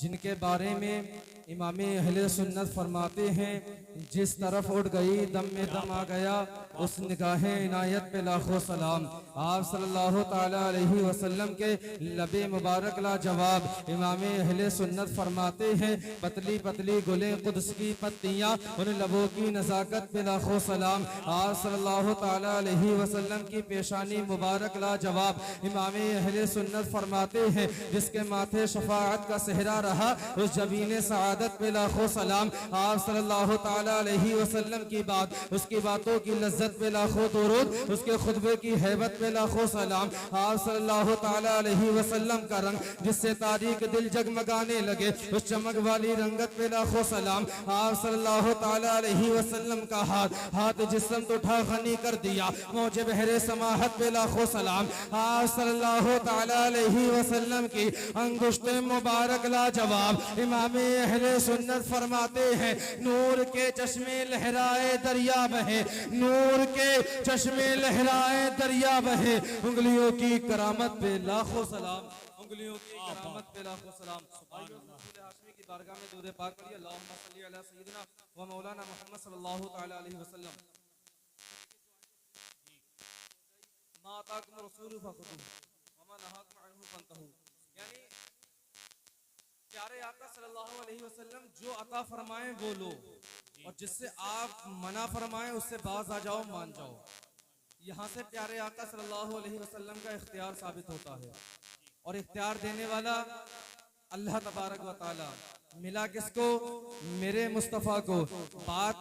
जिनके बारे में इमाम अहले सुन्नत फरमाते हैं, जिस तरफ उठ गई दम में दम आ गया, उस निगाहे इनायत पे लाखों सलाम। आप सल्लल्लाहु ताला अलैहि वसल्लम के लबे मुबारक ला जवाब इमाम अहले सुन्नत फरमाते हैं, पतली पतली गुले कुद्स की पत्तियां, उन लबों की नज़ाकत पे लाखों सलाम। आप सल्लल्लाहु ताला अलैहि वसल्लम की पेशानी मुबारक ला जवाब इमाम अहले सुन्नत फरमाते हैं, जिसके माथे शफाअत का सेहरा रहा, उस जबीने सआदत पे लाखों सलाम। आप सल्लल्लाहु ताला अलैहि वसल्लम की बात, उसकी बातों की लज्जत पे लाखों दुरूद, उसके खुतबे की हैबत पे लाखों सलाम। आप सल्लल्लाहु ताला अलैहि वसल्लम का रंग, जिससे तारीख दिल जगमगाने लगे, उस चमक वाली रंगत पे लाखों सलाम। आप सल्लल्लाहु ताला अलैहि वसल्लम का हाथ जिस्म तो उठा गनी कर दिया, मौजे बहरे समाहत पे लाखों सलाम। आप सल्लल्लाहु ताला अलैहि वसल्लम की अंगुश्ते मुबारक ला जवाब इमाम अहले सुन्नत फरमाते हैं, नूर के चश्मे लहराए दरिया बहे, नूर के चश्मे लहराए दरिया बहे, उंगलियों की करामत पे लाखों सलाम, उंगलियों की करामत पे लाखों सलाम। हाशमी की बारगाह में दुरूद पाक पढ़िए, अल्लाहुम्मा सल्ली अला सय्यिदिना व मौलाना मुहम्मद सल्लल्लाहु तआला अलैहि वसल्लम। मा अताकुम रसूलु फखुदूहु व मा नहाकुम अन्हु फंतहू। यानी प्यारे आका सल्लल्लाहु अलैहि वसल्लम जो अता फरमाएं वो लो, और जिससे आप मना फरमाएं उससे बाज आ जाओ, मान जाओ। यहाँ से प्यारे आका सल्लल्लाहु अलैहि वसल्लम का इख्तियार साबित होता है, और इख्तियार देने वाला अल्लाह तबारक व तआला। मिला किसको? मेरे मुस्तफ़ा को। बात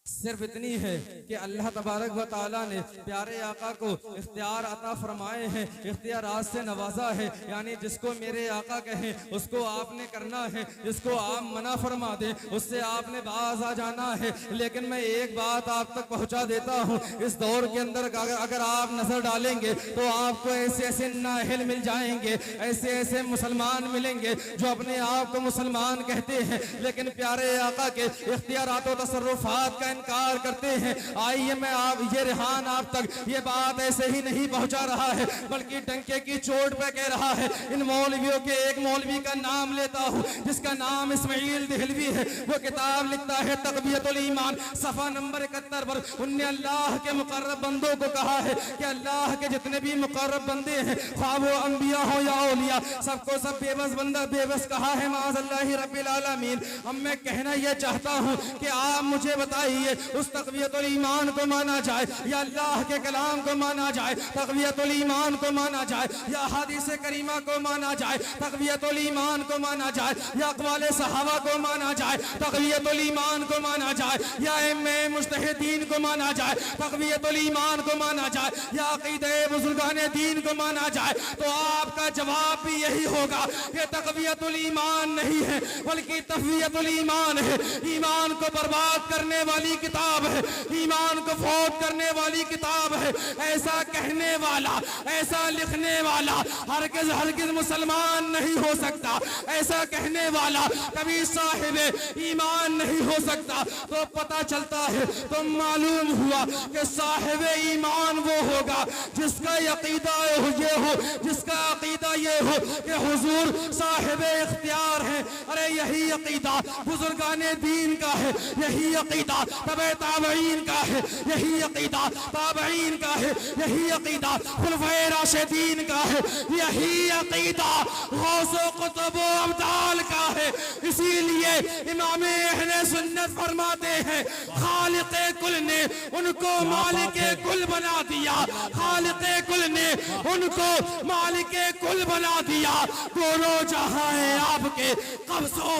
सिर्फ इतनी है कि अल्लाह तबारक व तआला ने प्यारे आका को इख्तियार अता फरमाए हैं, इख्तियारात से नवाजा है। यानी जिसको मेरे आका कहें उसको आपने करना है, जिसको आप मना फरमा दें उससे आपने बाज आ जाना है। लेकिन मैं एक बात आप तक पहुंचा देता हूं, इस दौर के अंदर अगर आप नजर डालेंगे तो आपको ऐसे ऐसे नाहिल मिल जाएंगे, ऐसे ऐसे मुसलमान मिलेंगे जो अपने आप को मुसलमान कहते हैं, लेकिन प्यारे आका के इख्तियारात व तसर्रुफात का इनकार करते हैं। आइए मैं आप ये रिहान आप तक ये बात ऐसे ही नहीं पहुंचा रहा है, बल्कि डंके की चोट पे कह रहा है। इन मौलवियों के एक मौलवी का नाम लेता हूं, जिसका नाम इस्माइल देहलवी है। वो किताब लिखता है तक़वियतुल ईमान, सफ़ा नंबर 71 पर। उनने अल्लाह के मुक़र्रब बंदों को कहा है कि अल्लाह के जितने भी मुक़र्रब बंदे हैं, ख्वाह वो अंबिया हो या औलिया, सबको सब बेबस बंदा बेबस कहा है माज़अल्लाहि रब्बिल आलमीन। अब मैं कहना यह चाहता हूं कि आप मुझे बताइए, उस तक़वियतुल ईमान को माना जाए या अल्लाह के कलाम को माना जाए, तक़वियतुल ईमान को माना जाए या हदीस करीमा को माना जाए, तक़वियतुल ईमान को माना जाए या अक़वाले सहाबा को माना जाए, तक़वियतुल ईमान को माना जाए या इम्मे मुज्तहिदीन को माना जाए, तक़वियतुल ईमान को माना जाए या अक़ीदे बुज़ुर्गाने दीन को माना जाए, तो आपका जवाब भी यही होगा कि तक़वियतुल ईमान नहीं है बल्कि तक़वियतुल ईमान है। ईमान को बर्बाद करने वाली किताब है, ईमान को फौत करने वाली किताब है। ऐसा कहने वाला, ऐसा लिखने वाला हरगिज़ हरगिज़ मुसलमान नहीं हो सकता। ऐसा कहने वाला कभी साहिब ईमान नहीं हो सकता। तो पता चलता है, तो मालूम हुआ कि साहिब ईमान वो होगा जिसका अकीदा ये हो, जिसका अकीदा ये हो कि हुजूर साहिब इख्तियार है। अरे यही अकीदा बुजुर्गाने दीन का है, यही अकीदा तबे ताबईन का है, यही अकीदा ताबईन का है, यही अकीदा खुलफाए राशिदीन का है, यही अकीदा गौसो कुतुब अब्दाल का है। इसीलिए इमाम अहले सुन्नत फरमाते हैं, खालिक़े कुल ने उनको मालिके कुल बना दिया, खालिक़े कुल ने उनको मालिके कुल बना दिया। दोनों जहां है आपके कब्ज़ो।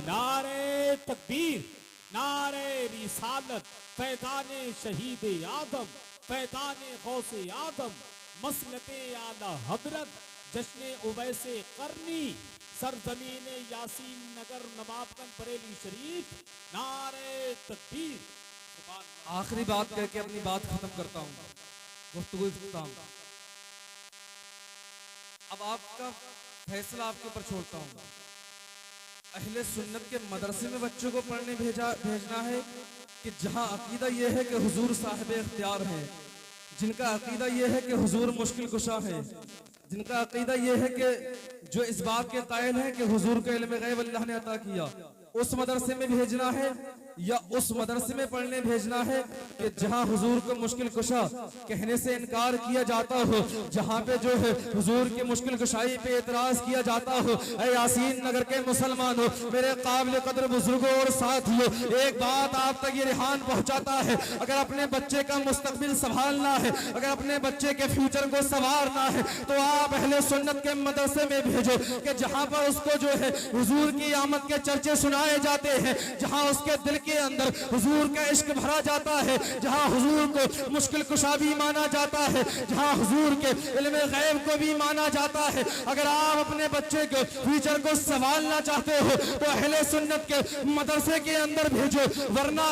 नारे तकबीर, नारे रिसालत, पैदाने शहीद आदम, पैदाने गौसे आदम, मसलते आला हजरत, जश्ने उवैसे करनी, सरजमीन यासीन नगर नवाबगंज बरेली शरीफ। नारे तकबीर। आखिरी बात कह के अपनी बात खत्म करता हूँ, गुफ्तगू इख्तिताम। अब आपका फैसला आपके ऊपर छोड़ता हूँ। अहले सुन्नत के मदरसे में बच्चों को पढ़ने भेजना है कि जहाँ अकीदा यह है कि हुजूर साहिब इख्तियार हैं, जिनका अकीदा यह है कि हुजूर मुश्किल कुशा है, जिनका अकीदा ये है कि जो इस बात के कायल है कि हुजूर को इल्म गैब अल्लाह ने अता किया, उस मदरसे में भेजना है या उस मदरसे में पढ़ने भेजना है कि जहां हुजूर को मुश्किल कुशा कहने से इनकार किया जाता हो, जहां पे जो है हुजूर की मुश्किल कुशाई पे एतराज किया जाता हो। ऐ यासीन नगर के मुसलमानों, मेरे काबिल कदर बुजुर्गों और साथियों, एक बात आप तक ये रिहान पहुंचाता है, अगर अपने बच्चे का मुस्तकबिल संभालना है, अगर अपने बच्चे के फ्यूचर को संवारना है, तो आप अहले सुन्नत के मदरसे में भेजो कि जहां पर उसको जो है हुजूर की आमद के चर्चे सुनाए जाते हैं, जहां उसके दिल के अंदर हुजूर का इश्क भरा जाता है, जहां हुजूर को मुश्किल कुशा भी माना जाता है, जहां हुजूर के इल्म गैब को भी माना जाता है। अगर आप अपने बच्चे के फ्यूचर को संभालना चाहते हो तो अहले सुन्नत के मदरसे के अंदर भेजो, वरना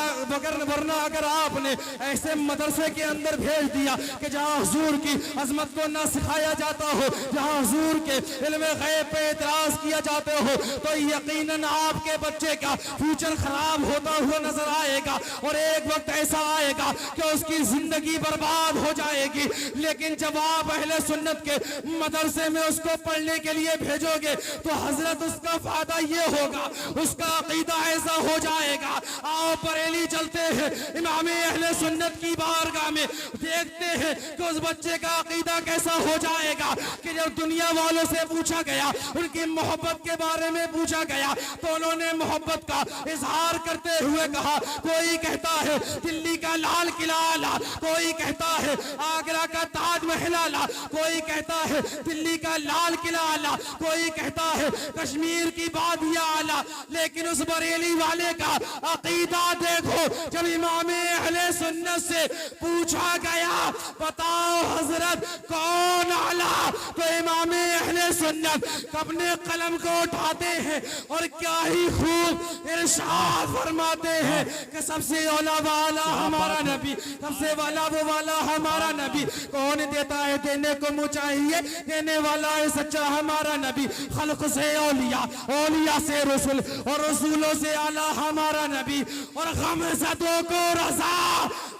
अगर आपने ऐसे मदरसे के अंदर भेज दिया कि जहां हुजूर की अजमत को ना सिखाया जाता हो, जहां हुजूर के इल्म गैब पे एतराज किया जाते हो, तो यकीनन आपके बच्चे का फ्यूचर खराब होता हुआ नजर आएगा और एक वक्त ऐसा आएगा कि उसकी जिंदगी बर्बाद हो जाएगी। लेकिन जब आप अहले सुन्नत के मदरसे में उसको पढ़ने के लिए भेजोगे तो हजरत उसका फायदा ये होगा, उसका अकीदा ऐसा हो जाएगा। आओ बरेली चलते हैं, इमाम अहले सुन्नत की बारगाह में देखते हैं कि उस बच्चे का अकीदा कैसा हो जाएगा कि जब दुनिया वालों से पूछा गया, उनकी मोहब्बत के बारे में पूछा गया, तो उन्होंने मोहब्बत का इजहार करते हुए कहा, कोई कहता है दिल्ली का लाल किला आला, कोई कहता है आगरा का ताजमहल आला, कोई कहता है दिल्ली का लाल किला आला, कोई कहता है कश्मीर की वादियां आला। लेकिन उस बरेली वाले का अकीदा देखो, जब इमाम अहले सुन्नत से पूछा गया बताओ हजरत कौन आला, तो इमाम अहले सुन्नत अपने कलम को उठाते हैं और क्या ही खूब इरशाद फरमाते हैं कि सबसे औला वाला हमारा नबी, सबसे वाला वो वाला हमारा नबी। कौन देता है देने को मुँह चाहिए, देने वाला है सच्चा हमारा नबी। खल्क से औलिया, औलिया से रसूल और रसूलों से आला हमारा नबी। और गमज़दों को रज़ा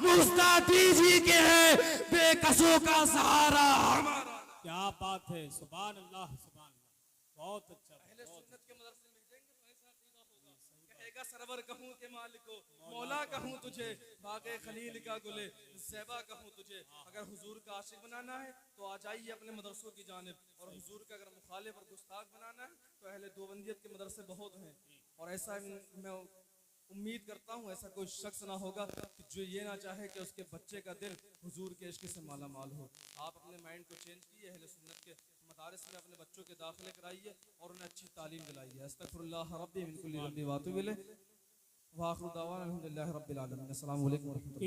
मुस्ताफी जी के है बेकसों का सहारा हमारा। क्या बात है, सुभान अल्लाह सुभान अल्लाह, बहुत अच्छा। अहले सुन्नत के मदरसे में भेजेंगे तो ऐसा अकीदा होगा, कहेगा सरवर कहूं के मालिको, मौला कहूं तुझे, बागे खलील का गुले ज़ैबा कहूं तुझे। अगर हुजूर का आशिक बनाना है तो आ जाइए अपने मदरसों की जानिब, और हुजूर का अगर मुखालिफ और गुस्ताख बनाना है तो अहले देवबंदियत के मदरसे बहुत हैं। और ऐसा मैं उम्मीद करता हूँ ऐसा कोई शख्स ना होगा कि जो ये ना चाहे कि उसके बच्चे का दिल हुजूर के इश्क से माला माल हो। आप अपने माइंड को चेंज कीजिए, अहले सुन्नत के मदारिस में अपने बच्चों के दाखिले कराइए और उन्हें अच्छी तालीम दिलाइए। अस्तगफिरुल्लाह रब्बी मिन कुल्ली ज़ंबि व अतूबु इलैह व आखिरु दावाना अल्हम्दुलिल्लाहि रब्बिल आलमीन। अस्सलामु अलैकुम व रहमतुल्लाह।